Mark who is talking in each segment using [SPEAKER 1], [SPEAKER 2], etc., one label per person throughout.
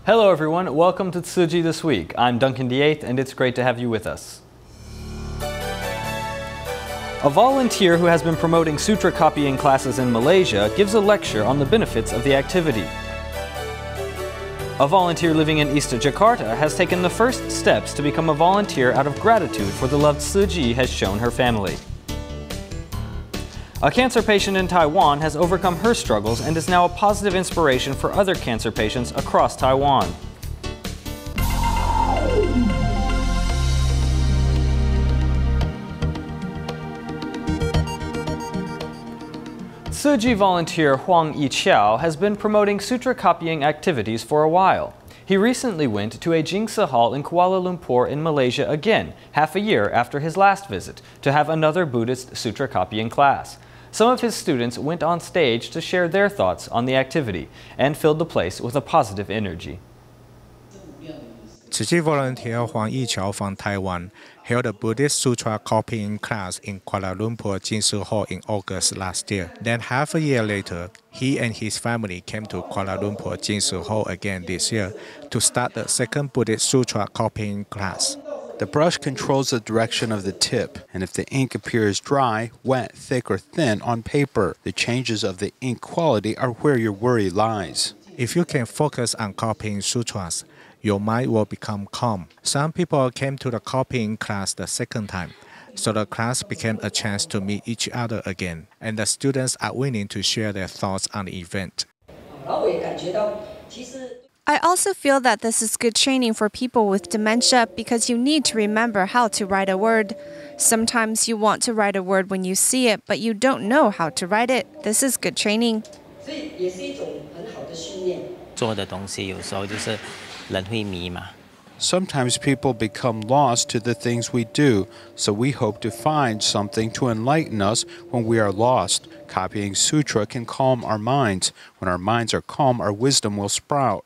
[SPEAKER 1] Hello everyone, welcome to Tzu Chi This Week. I'm Duncan DeAeth and it's great to have you with us. A volunteer who has been promoting sutra copying classes in Malaysia gives a lecture on the benefits of the activity. A volunteer living in East Jakarta has taken the first steps to become a volunteer out of gratitude for the love Tzu Chi has shown her family. A cancer patient in Taiwan has overcome her struggles and is now a positive inspiration for other cancer patients across Taiwan. Tzu Chi volunteer Huang Yiqiao has been promoting sutra copying activities for a while. He recently went to a Jingsa hall in Kuala Lumpur in Malaysia again, half a year after his last visit, to have another Buddhist sutra copying class. Some of his students went on stage to share their thoughts on the activity and filled the place with a positive energy.
[SPEAKER 2] Tzu Chi volunteer Huang Yiqiao from Taiwan held a Buddhist sutra copying class in Kuala Lumpur Jingsu Hall in August last year. Then half a year later, he and his family came to Kuala Lumpur Jingsu Hall again this year to start the second Buddhist sutra copying class.
[SPEAKER 3] The brush controls the direction of the tip, and if the ink appears dry, wet, thick, or thin on paper, the changes of the ink quality are where your worry lies.
[SPEAKER 2] If you can focus on copying sutras, your mind will become calm. Some people came to the copying class the second time, so the class became a chance to meet each other again, and the students are willing to share their thoughts on the event.
[SPEAKER 4] I also feel that this is good training for people with dementia because you need to remember how to write a word. Sometimes you want to write a word when you see it, but you don't know how to write it. This is good training.
[SPEAKER 5] 做的东西有时候就是人会迷嘛。
[SPEAKER 3] Sometimes people become lost to the things we do, so we hope to find something to enlighten us when we are lost. Copying sutra can calm our minds. When our minds are calm, our wisdom will sprout.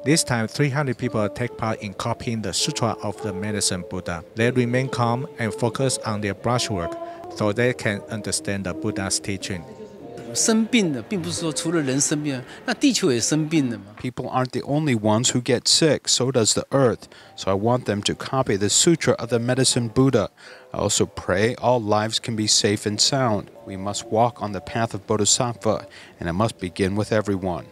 [SPEAKER 2] This time, 300 people take part in copying the Sutra of the Medicine Buddha. They remain calm and focus on their brushwork, so they can understand the Buddha's teaching.
[SPEAKER 6] 生病了，并不是说除了人生病，那地球也生病了嘛。
[SPEAKER 3] People aren't the only ones who get sick, so does the earth. So I want them to copy the Sutra of the Medicine Buddha. I also pray all lives can be safe and sound. We must walk on the path of Bodhisattva, and it must begin with everyone.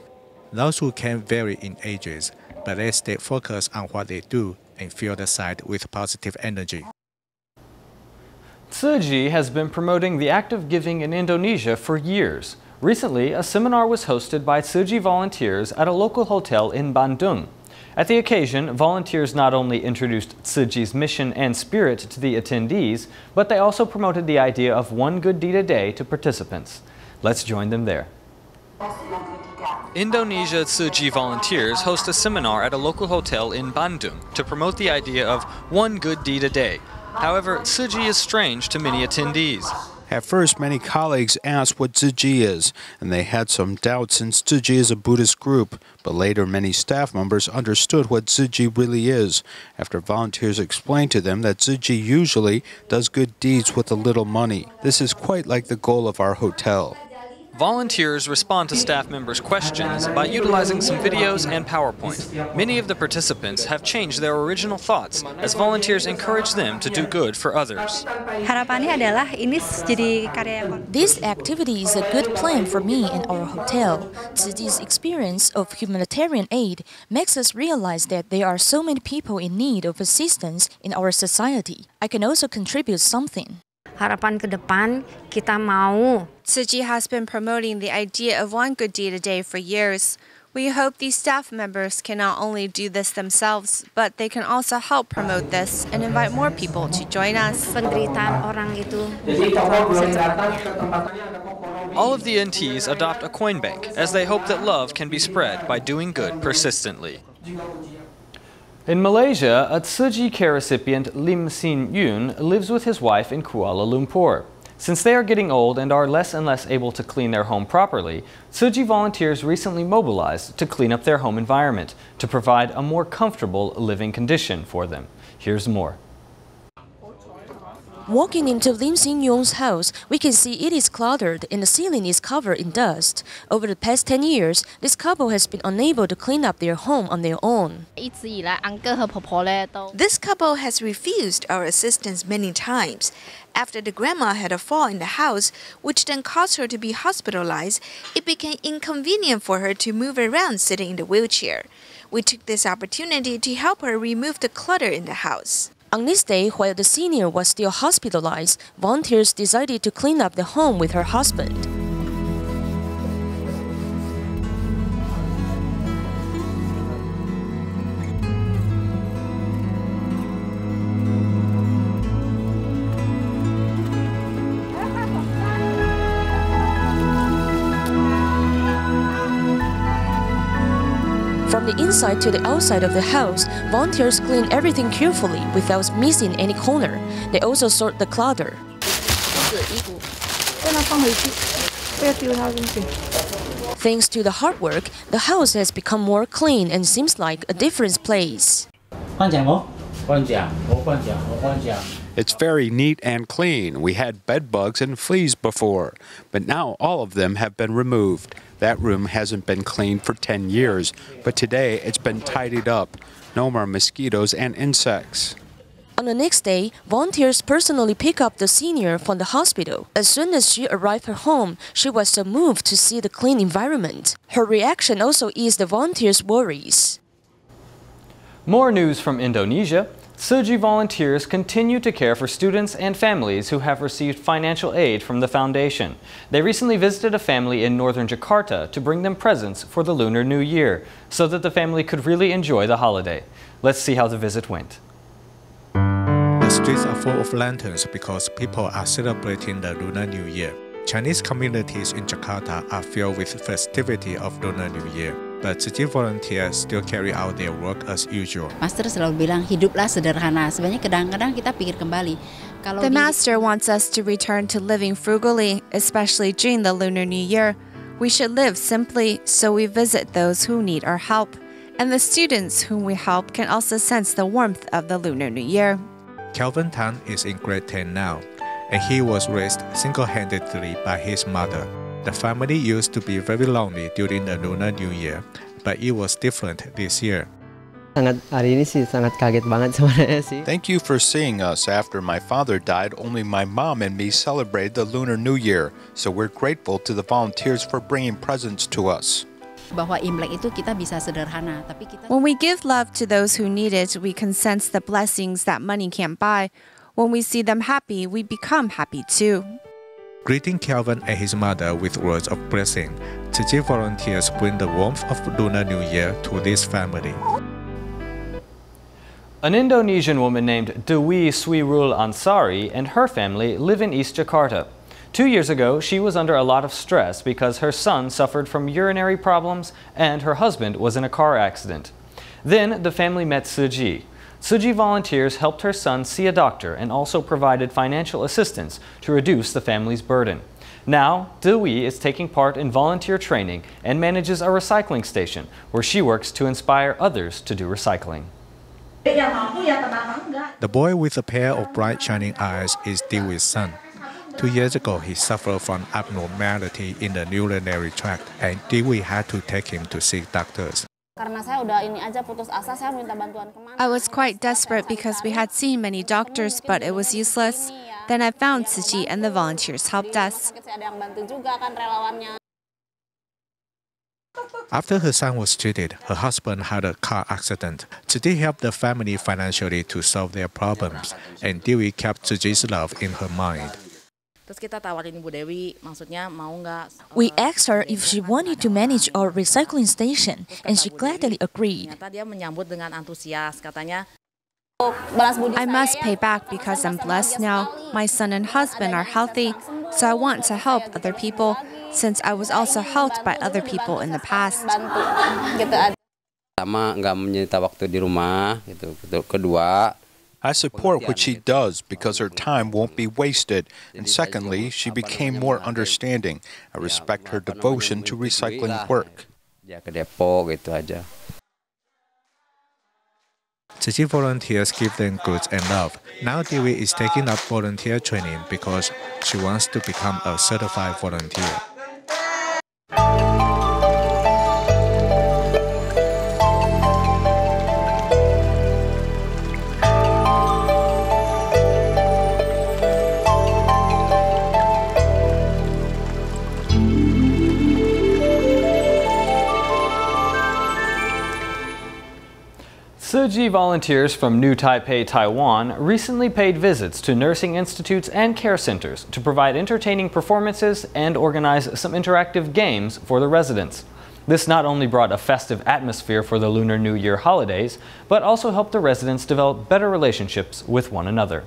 [SPEAKER 2] Those who can vary in ages, but they stay focused on what they do and fill the site with positive energy.
[SPEAKER 1] Tzu Chi has been promoting the act of giving in Indonesia for years. Recently, a seminar was hosted by Tzu Chi volunteers at a local hotel in Bandung. At the occasion, volunteers not only introduced Tzu Chi's mission and spirit to the attendees, but they also promoted the idea of one good deed a day to participants. Let's join them there. Indonesia Tzu Chi volunteers host a seminar at a local hotel in Bandung to promote the idea of one good deed a day. However, Tzu Chi is strange to many attendees.
[SPEAKER 3] At first, many colleagues asked what Tzu Chi is, and they had some doubts since Tzu Chi is a Buddhist group. But later, many staff members understood what Tzu Chi really is, after volunteers explained to them that Tzu Chi usually does good deeds with a little money. This is quite like the goal of our hotel.
[SPEAKER 1] Volunteers respond to staff members' questions by utilizing some videos and PowerPoint. Many of the participants have changed their original thoughts as volunteers encourage them to do good for others.
[SPEAKER 7] This activity is a good plan for me and our hotel. Tzu Chi's experience of humanitarian aid makes us realize that there are so many people in need of assistance in our society. I can also contribute something.
[SPEAKER 4] Harapan ke depan, kita mau. Tzu Chi has been promoting the idea of one good deed a day for years. We hope these staff members can not only do this themselves, but they can also help promote this and invite more people to join us.
[SPEAKER 1] All of the NTs adopt a coin bank as they hope that love can be spread by doing good persistently. In Malaysia, a Tzu Chi care recipient Lim Sin Yun lives with his wife in Kuala Lumpur. Since they are getting old and are less and less able to clean their home properly, Tzu Chi volunteers recently mobilized to clean up their home environment to provide a more comfortable living condition for them. Here's more.
[SPEAKER 7] Walking into Lim Sin Yung's house, we can see it is cluttered and the ceiling is covered in dust. Over the past 10 years, this couple has been unable to clean up their home on their own.
[SPEAKER 8] This couple has refused our assistance many times. After the grandma had a fall in the house, which then caused her to be hospitalized, it became inconvenient for her to move around sitting in the wheelchair. We took this opportunity to help her remove the clutter in the house.
[SPEAKER 7] On this day, while the senior was still hospitalized, volunteers decided to clean up the home with her husband. From the inside to the outside of the house, volunteers clean everything carefully without missing any corner. They also sort the clutter. Thanks to the hard work, the house has become more clean and seems like a different place.
[SPEAKER 3] It's very neat and clean. We had bed bugs and fleas before, but now all of them have been removed. That room hasn't been cleaned for 10 years, but today it's been tidied up. No more mosquitoes and insects.
[SPEAKER 7] On the next day, volunteers personally pick up the senior from the hospital. As soon as she arrived at home, she was so moved to see the clean environment. Her reaction also eased the volunteers' worries.
[SPEAKER 1] More news from Indonesia. Tzu Chi volunteers continue to care for students and families who have received financial aid from the foundation. They recently visited a family in northern Jakarta to bring them presents for the Lunar New Year so that the family could really enjoy the holiday. Let's see how the visit went.
[SPEAKER 2] The streets are full of lanterns because people are celebrating the Lunar New Year. Chinese communities in Jakarta are filled with festivity of Lunar New Year. But Tzu Chi volunteers still carry out their work as usual.
[SPEAKER 4] The Master wants us to return to living frugally, especially during the Lunar New Year. We should live simply, so we visit those who need our help. And the students whom we help can also sense the warmth of the Lunar New Year.
[SPEAKER 2] Calvin Tan is in grade 10 now, and he was raised single-handedly by his mother. The family used to be very lonely during the Lunar New Year, but it was different this year.
[SPEAKER 3] Thank you for seeing us. After my father died, only my mom and me celebrated the Lunar New Year, so we're grateful to the volunteers for bringing presents to us.
[SPEAKER 4] When we give love to those who need it, we can sense the blessings that money can't buy. When we see them happy, we become happy too.
[SPEAKER 2] Greeting Calvin and his mother with words of blessing, Tzu Chi volunteers bring the warmth of Lunar New Year to this family.
[SPEAKER 1] An Indonesian woman named Dewi Swirul Ansari and her family live in East Jakarta. 2 years ago, she was under a lot of stress because her son suffered from urinary problems and her husband was in a car accident. Then the family met Tzu Chi. Tzu Chi volunteers helped her son see a doctor and also provided financial assistance to reduce the family's burden. Now, Dewi is taking part in volunteer training and manages a recycling station where she works to inspire others to do recycling.
[SPEAKER 2] The boy with a pair of bright shining eyes is Dewi's son. 2 years ago, he suffered from abnormality in the urinary tract, and Dewi had to take him to see doctors.
[SPEAKER 4] I was quite desperate because we had seen many doctors, but it was useless. Then I found Tzu Chi and the volunteers helped us.
[SPEAKER 2] After her son was treated, her husband had a car accident. Tzu Chi helped the family financially to solve their problems, and Dewi kept Tzu Chi's love in her mind.
[SPEAKER 7] We asked her if she wanted to manage our recycling station, and she gladly agreed.
[SPEAKER 4] I must pay back because I'm blessed now. My son and husband are healthy, so I want to help other people, since I was also helped by other people in the past.
[SPEAKER 3] I support what she does because her time won't be wasted. And secondly, she became more understanding. I respect her devotion to recycling work.
[SPEAKER 2] Tzu Chi volunteers give them goods and love. Now DeAeth is taking up volunteer training because she wants to become a certified volunteer.
[SPEAKER 1] Tzu Chi volunteers from New Taipei, Taiwan, recently paid visits to nursing institutes and care centers to provide entertaining performances and organize some interactive games for the residents. This not only brought a festive atmosphere for the Lunar New Year holidays, but also helped the residents develop better relationships with one another.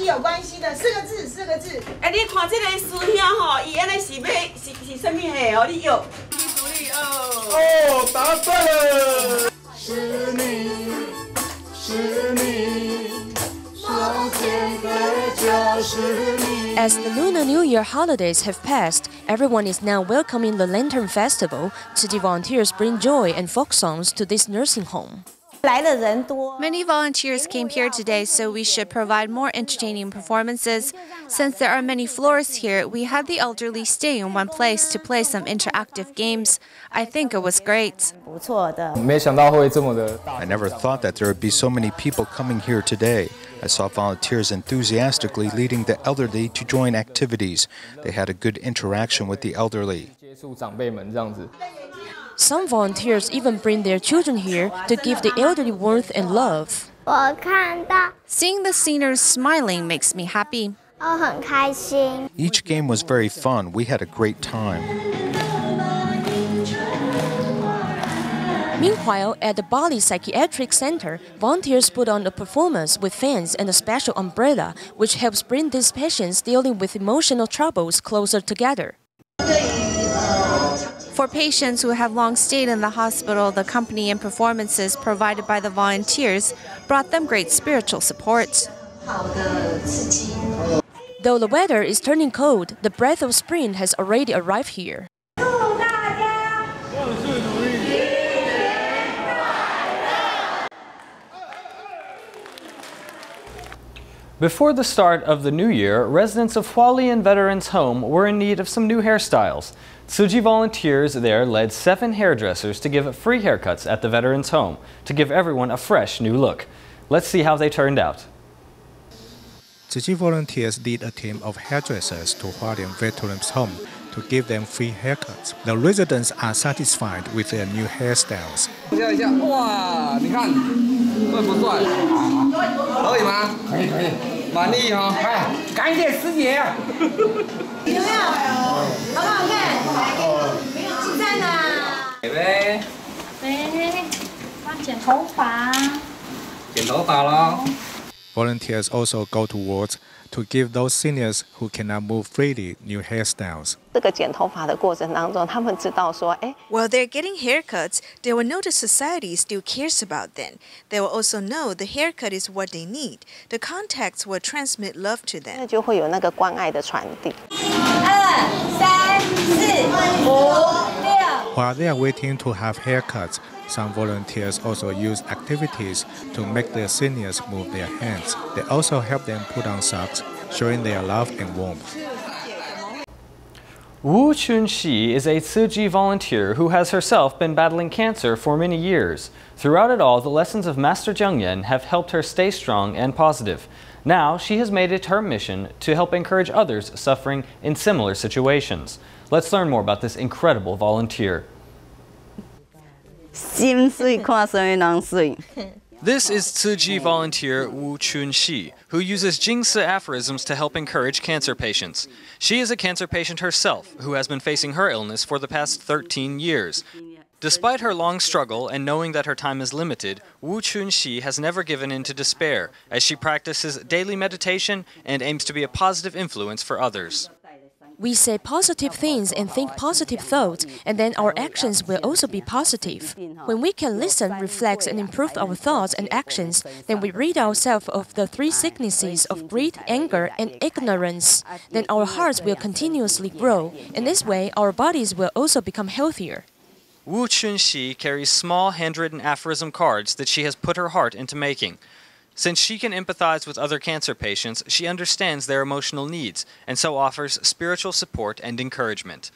[SPEAKER 9] 有关系的4个字，4个字。哎，你看这个师兄吼，伊安尼是什么嘿？哦，你有。哦，答对了。是你，是你，上天的就是你。
[SPEAKER 7] As the Lunar New Year holidays have passed, everyone is now welcoming the Lantern Festival. Tzu Chi volunteers bring joy and folk songs to this nursing home.
[SPEAKER 4] Many volunteers came here today, so we should provide more entertaining performances. Since there are many floors here, we had the elderly stay in one place to play some interactive games. I think it was great.
[SPEAKER 3] I never thought that there would be so many people coming here today. I saw volunteers enthusiastically leading the elderly to join activities. They had a good interaction with the elderly.
[SPEAKER 7] Some volunteers even bring their children here to give the elderly warmth and love.
[SPEAKER 4] Seeing the seniors smiling makes me happy.
[SPEAKER 3] Each game was very fun. We had a great time.
[SPEAKER 7] Meanwhile, at the Bali Psychiatric Center, volunteers put on a performance with fans and a special umbrella, which helps bring these patients dealing with emotional troubles closer together.
[SPEAKER 4] For patients who have long stayed in the hospital, the company and performances provided by the volunteers brought them great spiritual support.
[SPEAKER 7] Though the weather is turning cold, the breath of spring has already arrived here.
[SPEAKER 1] Before the start of the new year, residents of Hualien Veterans Home were in need of some new hairstyles. Tzu Chi volunteers there led 7 hairdressers to give free haircuts at the Veterans Home to give everyone a fresh new look. Let's see how they turned out.
[SPEAKER 2] Tzu Chi volunteers lead a team of hairdressers to Hualien Veterans Home to give them free haircuts. The residents are satisfied with their new hairstyles.
[SPEAKER 10] 哇，你看帅不帅？可以吗？可以，满意哈。哎，赶紧师姐。有没有？好不好看？是赞的。来呗。帮剪头发。剪头发咯。
[SPEAKER 2] Volunteers also go to wards to give those seniors who cannot move freely new hairstyles.
[SPEAKER 8] While they're getting haircuts, they will know the society still cares about them. They will also know the haircut is what they need. The contacts will transmit love to them.
[SPEAKER 2] While they are waiting to have haircuts, some volunteers also use activities to make their seniors move their hands. They also help them put on socks, showing their love and warmth.
[SPEAKER 1] Wu Chun-shi is a Tzu Chi volunteer who has herself been battling cancer for many years. Throughout it all, the lessons of Master Zheng Yen have helped her stay strong and positive. Now, she has made it her mission to help encourage others suffering in similar situations. Let's learn more about this incredible volunteer.
[SPEAKER 11] This
[SPEAKER 1] is Tzu Chi volunteer Wu Chun-shi, who uses Jingsi aphorisms to help encourage cancer patients. She is a cancer patient herself, who has been facing her illness for the past 13 years. Despite her long struggle and knowing that her time is limited, Wu Chun-shi has never given in to despair, as she practices daily meditation and aims to be a positive influence for others.
[SPEAKER 7] We say positive things and think positive thoughts, and then our actions will also be positive. When we can listen, reflect, and improve our thoughts and actions, then we rid ourselves of the 3 sicknesses of greed, anger, and ignorance. Then our hearts will continuously grow. In this way, our bodies will also become healthier.
[SPEAKER 1] Wu Chunxi carries small handwritten aphorism cards that she has put her heart into making. Since she can empathize with other cancer patients, she understands their emotional needs and so offers spiritual support and encouragement.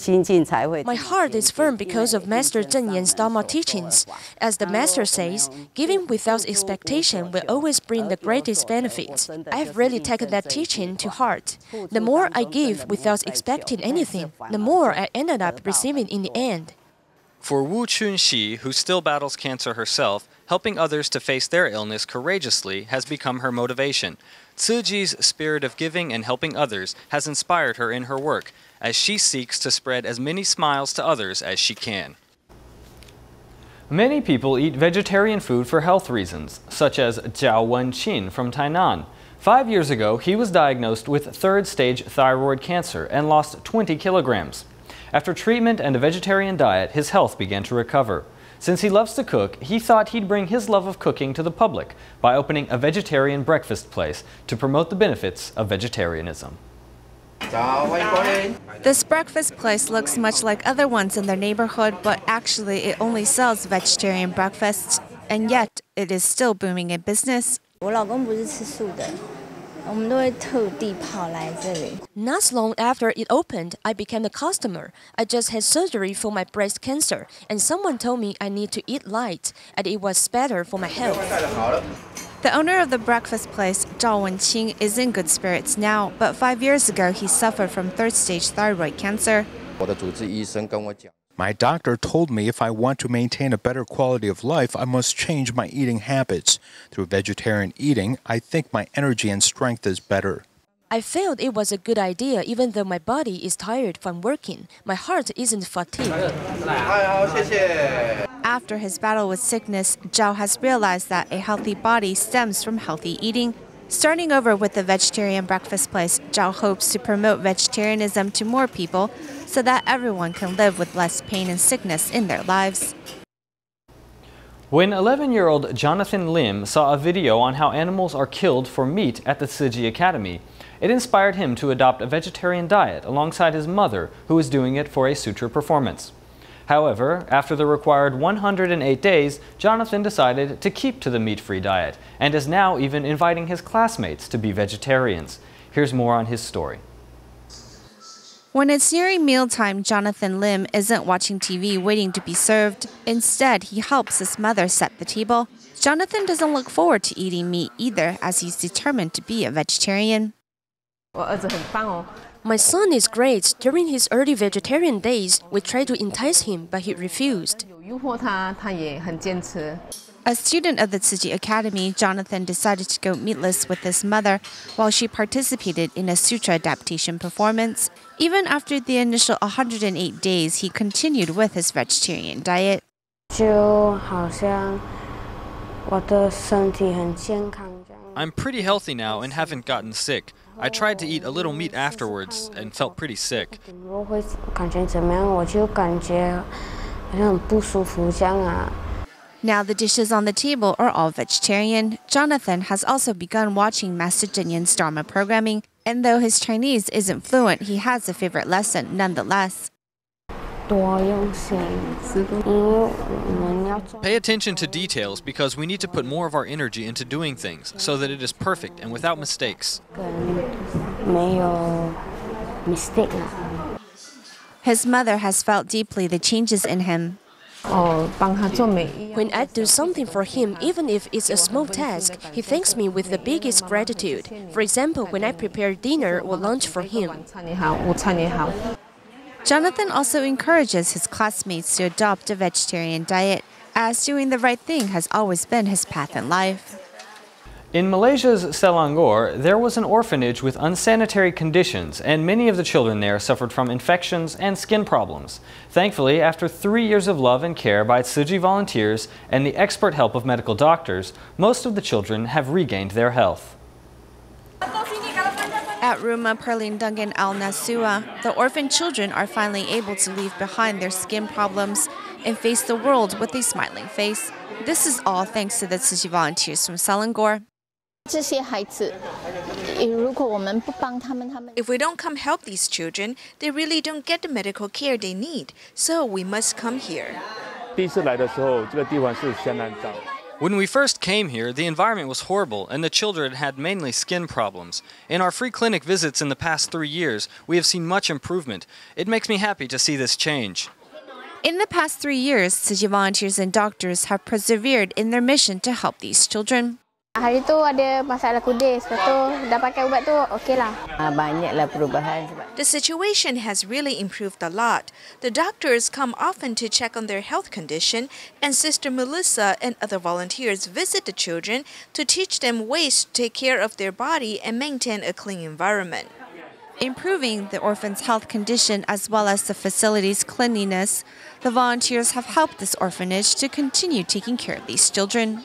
[SPEAKER 7] My heart is firm because of Master Zhen Yan's Dharma teachings. As the Master says, giving without expectation will always bring the greatest benefits. I have really taken that teaching to heart. The more I give without expecting anything, the more I ended up receiving in the end.
[SPEAKER 1] For Wu Chunxi, who still battles cancer herself, helping others to face their illness courageously has become her motivation. Tzu Chi's spirit of giving and helping others has inspired her in her work, as she seeks to spread as many smiles to others as she can. Many people eat vegetarian food for health reasons, such as赵文欽from Taiwan. 5 years ago, he was diagnosed with third-stage thyroid cancer and lost 20 kilograms. After treatment and a vegetarian diet, his health began to recover. Since he loves to cook, he thought he'd bring his love of cooking to the public by opening a vegetarian breakfast place to promote the benefits of vegetarianism.
[SPEAKER 4] This breakfast place looks much like other ones in their neighborhood, but actually it only sells vegetarian breakfasts, and yet it is still booming in business.
[SPEAKER 7] Not long after it opened, I became a customer. I just had surgery for my breast cancer, and someone told me I need to eat light, and it was better for my health.
[SPEAKER 4] The owner of the breakfast place,赵文欽, is in good spirits now, but 5 years ago he suffered from third-stage thyroid cancer.
[SPEAKER 3] My doctor told me if I want to maintain a better quality of life, I must change my eating habits. Through vegetarian eating, I think my energy and strength is better.
[SPEAKER 7] I felt it was a good idea even though my body is tired from working. My heart isn't fatigued.
[SPEAKER 4] After his battle with sickness, Zhao has realized that a healthy body stems from healthy eating. Starting over with the vegetarian breakfast place, Zhao hopes to promote vegetarianism to more people so that everyone can live with less pain and sickness in their lives.
[SPEAKER 1] When 11-year-old Jonathan Lim saw a video on how animals are killed for meat at the Tzu Chi Academy, it inspired him to adopt a vegetarian diet alongside his mother, who was doing it for a sutra performance. However, after the required 108 days, Jonathan decided to keep to the meat-free diet and is now even inviting his classmates to be vegetarians. Here's more on his story.
[SPEAKER 4] When it's nearing mealtime, Jonathan Lim isn't watching TV waiting to be served. Instead, he helps his mother set the table. Jonathan doesn't look forward to eating meat either, as he's determined to be a vegetarian.
[SPEAKER 7] My son is great. During his early vegetarian days, we tried to entice him, but he refused.
[SPEAKER 4] A student of the Tzu Chi Academy, Jonathan decided to go meatless with his mother while she participated in a sutra adaptation performance. Even after the initial 108 days, he continued with his vegetarian diet.
[SPEAKER 1] I'm pretty healthy now and haven't gotten sick. I tried to eat a little meat afterwards and felt pretty sick.
[SPEAKER 4] Now the dishes on the table are all vegetarian. Jonathan has also begun watching Master Zhen Yan's Dharma programming, and though his Chinese isn't fluent, he has a favorite lesson nonetheless.
[SPEAKER 1] Pay attention to details because we need to put more of our energy into doing things so that it is perfect and without mistakes.
[SPEAKER 4] His mother has felt deeply the changes in him.
[SPEAKER 7] When I do something for him, even if it's a small task, he thanks me with the biggest gratitude. For example, when I prepare dinner or lunch for him.
[SPEAKER 4] Jonathan also encourages his classmates to adopt a vegetarian diet, as doing the right thing has always been his path in life.
[SPEAKER 1] In Malaysia's Selangor, there was an orphanage with unsanitary conditions, and many of the children there suffered from infections and skin problems. Thankfully, after 3 years of love and care by Tzu Chi volunteers and the expert help of medical doctors, most of the children have regained their health.
[SPEAKER 4] At Rumah Perlindungan Al Nasua, the orphan children are finally able to leave behind their skin problems and face the world with a smiling face. This is all thanks to the Tzu Chi volunteers from Selangor.
[SPEAKER 8] If we don't come help these children, they really don't get the medical care they need. So we must come here.
[SPEAKER 11] 第一次来的时候，这个地方是相当脏。
[SPEAKER 1] When we first came here, the environment was horrible and the children had mainly skin problems. In our free clinic visits in the past 3 years, we have seen much improvement. It makes me happy to see this change.
[SPEAKER 4] In the past 3 years, Tzu Chi volunteers and doctors have persevered in their mission to help these children.
[SPEAKER 12] Hari tu ada masalah kudis, lepas tu dah pakai ubat tu okeylah. Banyaklah perubahan.
[SPEAKER 8] The situation has really improved a lot. The doctors come often to check on their health condition, and Sister Melissa and other volunteers visit the children to teach them ways to take care of their body and maintain a clean environment.
[SPEAKER 4] Improving the orphan's health condition as well as the facility's cleanliness, the volunteers have helped this orphanage to continue taking care of these children.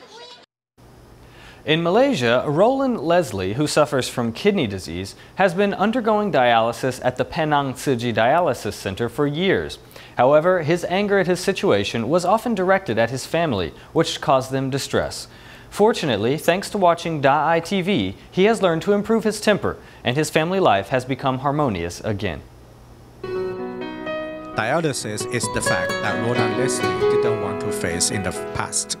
[SPEAKER 1] In Malaysia, Roland Leslie, who suffers from kidney disease, has been undergoing dialysis at the Penang Tzu Chi Dialysis Center for years. However, his anger at his situation was often directed at his family, which caused them distress. Fortunately, thanks to watching Daai TV, he has learned to improve his temper, and his family life has become harmonious again.
[SPEAKER 2] Dialysis is the fact that Roland Leslie didn't want to face in the past.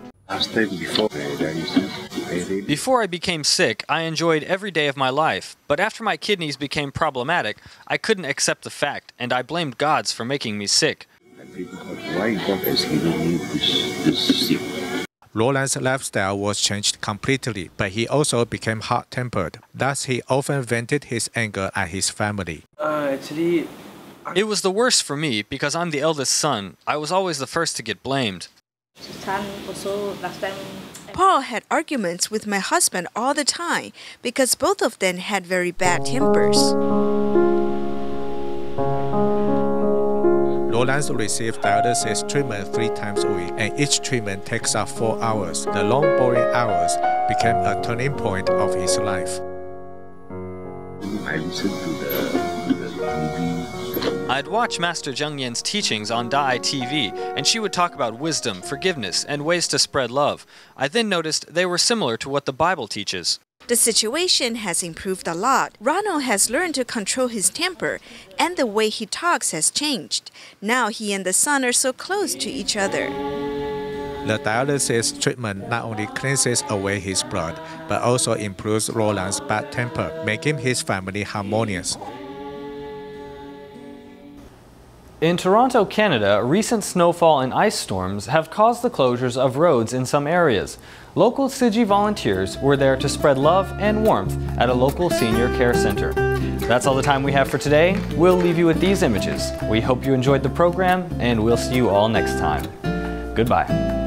[SPEAKER 1] Before I became sick, I enjoyed every day of my life, but after my kidneys became problematic, I couldn't accept the fact, and I blamed God for making me sick.
[SPEAKER 2] Roland's lifestyle was changed completely, but he also became hot-tempered. Thus, he often vented his anger at his family.
[SPEAKER 1] It was the worst for me because I'm the eldest son. I was always the first to get blamed.
[SPEAKER 8] Paul had arguments with my husband all the time because both of them had very bad tempers.
[SPEAKER 2] Roland received dialysis treatment 3 times a week, and each treatment takes up 4 hours. The long, boring hours became a turning point of his life.
[SPEAKER 13] I listened to the TV.
[SPEAKER 1] I'd watch Master Zheng Yan's teachings on Daai TV, and she would talk about wisdom, forgiveness, and ways to spread love. I then noticed they were similar to what the Bible teaches.
[SPEAKER 8] The situation has improved a lot. Ronald has learned to control his temper, and the way he talks has changed. Now he and the son are so close to each other.
[SPEAKER 2] The dialysis treatment not only cleanses away his blood, but also improves Roland's bad temper, making his family harmonious.
[SPEAKER 1] In Toronto, Canada, recent snowfall and ice storms have caused the closures of roads in some areas. Local Tzu Chi volunteers were there to spread love and warmth at a local senior care center. That's all the time we have for today. We'll leave you with these images. We hope you enjoyed the program, and we'll see you all next time. Goodbye.